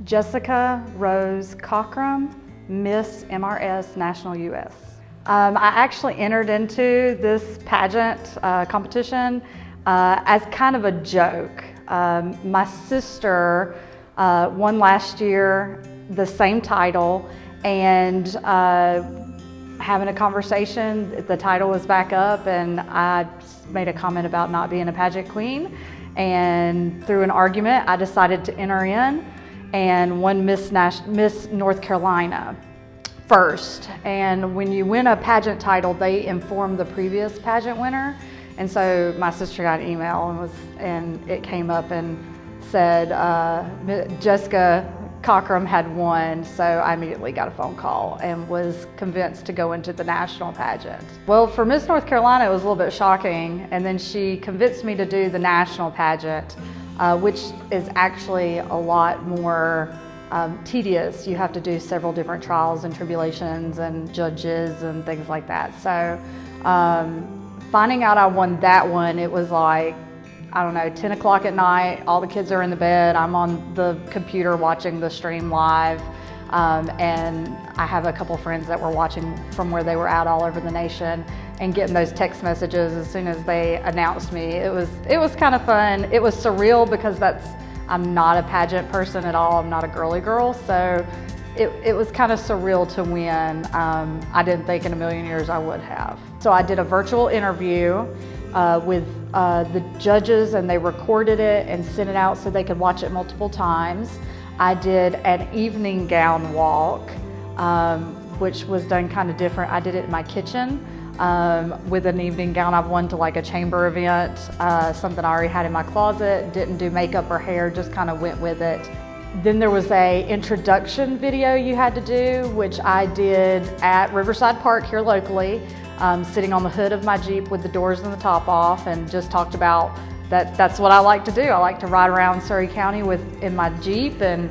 Jessica Rose Cockrum, Miss MRS National US. I actually entered into this pageant competition as kind of a joke. My sister won last year the same title, and having a conversation, the title was back up, and I made a comment about not being a pageant queen, and through an argument I decided to enter in and won Miss North Carolina first. And when you win a pageant title, they inform the previous pageant winner. And so my sister got an email and it came up and said Jessica Cockrum had won. So I immediately got a phone call and was convinced to go into the national pageant. Well, for Miss North Carolina, it was a little bit shocking. And then she convinced me to do the national pageant, which is actually a lot more tedious. You have to do several different trials and tribulations and judges and things like that. So finding out I won that one, it was like, I don't know, 10 o'clock at night, all the kids are in the bed, I'm on the computer watching the stream live, and I have a couple friends that were watching from where they were at all over the nation and getting those text messages as soon as they announced me. It was kind of fun. It was surreal because I'm not a pageant person at all. I'm not a girly girl, so it was kind of surreal to win. I didn't think in a million years I would have. So I did a virtual interview with the judges, and they recorded it and sent it out so they could watch it multiple times. I did an evening gown walk, which was done kind of different. I did it in my kitchen with an evening gown. I've won to like a chamber event, something I already had in my closet, didn't do makeup or hair, just kind of went with it. Then there was a introduction video you had to do, which I did at Riverside Park here locally, sitting on the hood of my Jeep with the doors and the top off, and just talked about that's what I like to do. I like to ride around Surry County in my Jeep and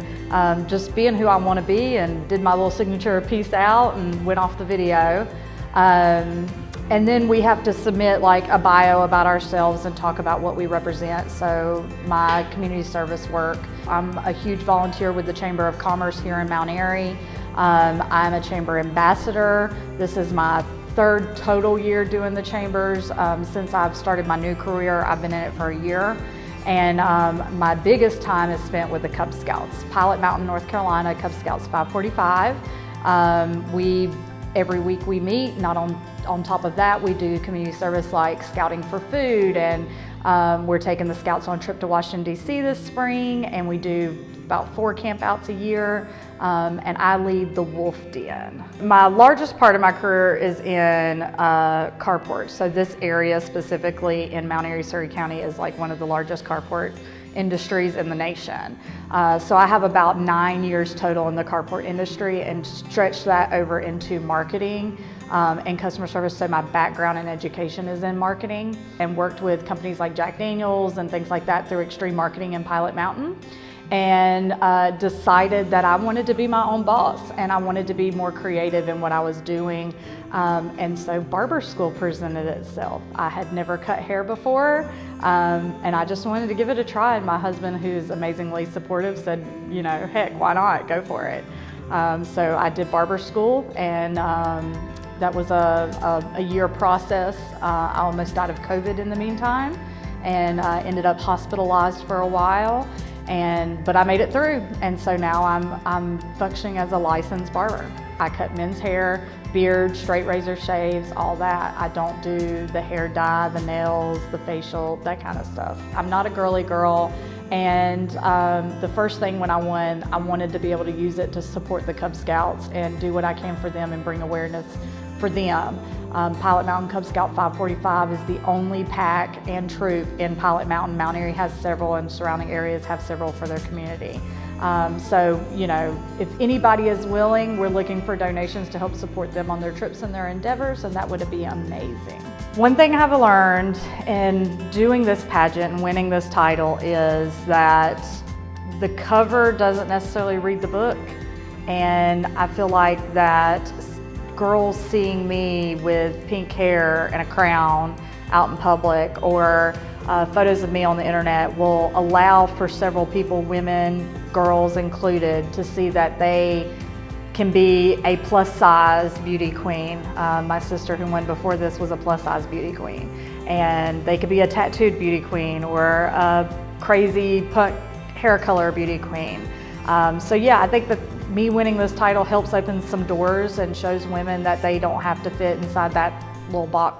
just being who I want to be, and did my little signature peace out and went off the video. And then we have to submit like a bio about ourselves and talk about what we represent. So my community service work, I'm a huge volunteer with the Chamber of Commerce here in Mount Airy. I'm a chamber ambassador. This is my third total year doing the chambers. Since I've started my new career, I've been in it for a year. And my biggest time is spent with the Cub Scouts. Pilot Mountain, North Carolina, Cub Scouts 545. Every week we meet, not on top of that, we do community service like scouting for food, and we're taking the Scouts on a trip to Washington, D.C. this spring, and we do about 4 campouts a year, and I lead the Wolf Den. My largest part of my career is in carports. So this area specifically in Mount Airy, Surry County is like one of the largest carport industries in the nation. So I have about 9 years total in the carport industry, and stretch that over into marketing and customer service. So my background in education is in marketing, and worked with companies like Jack Daniels and things like that through Extreme Marketing and Pilot Mountain, and decided that I wanted to be my own boss and I wanted to be more creative in what I was doing. And so barber school presented itself. I had never cut hair before, and I just wanted to give it a try. And my husband, who's amazingly supportive, said, you know, heck, why not? Go for it. So I did barber school, and that was a year process. I almost died of COVID in the meantime, and ended up hospitalized for a while. But I made it through, and so now I'm functioning as a licensed barber. I cut men's hair, beard, straight razor shaves, all that. I don't do the hair dye, the nails, the facial, that kind of stuff. I'm not a girly girl, and the first thing when I won, I wanted to be able to use it to support the Cub Scouts and do what I can for them and bring awareness for them. Pilot Mountain Cub Scout 545 is the only pack and troop in Pilot Mountain. Mount Airy has several, and surrounding areas have several for their community. So, you know, if anybody is willing, we're looking for donations to help support them on their trips and their endeavors, and that would be amazing. One thing I've learned in doing this pageant and winning this title is that the cover doesn't necessarily read the book, and I feel like that girls seeing me with pink hair and a crown out in public, or photos of me on the internet, will allow for several people, women, girls included to see that they can be a plus size beauty queen. My sister who won before this was a plus size beauty queen. And they could be a tattooed beauty queen or a crazy punk hair color beauty queen. So yeah, I think that me winning this title helps open some doors and shows women that they don't have to fit inside that little box.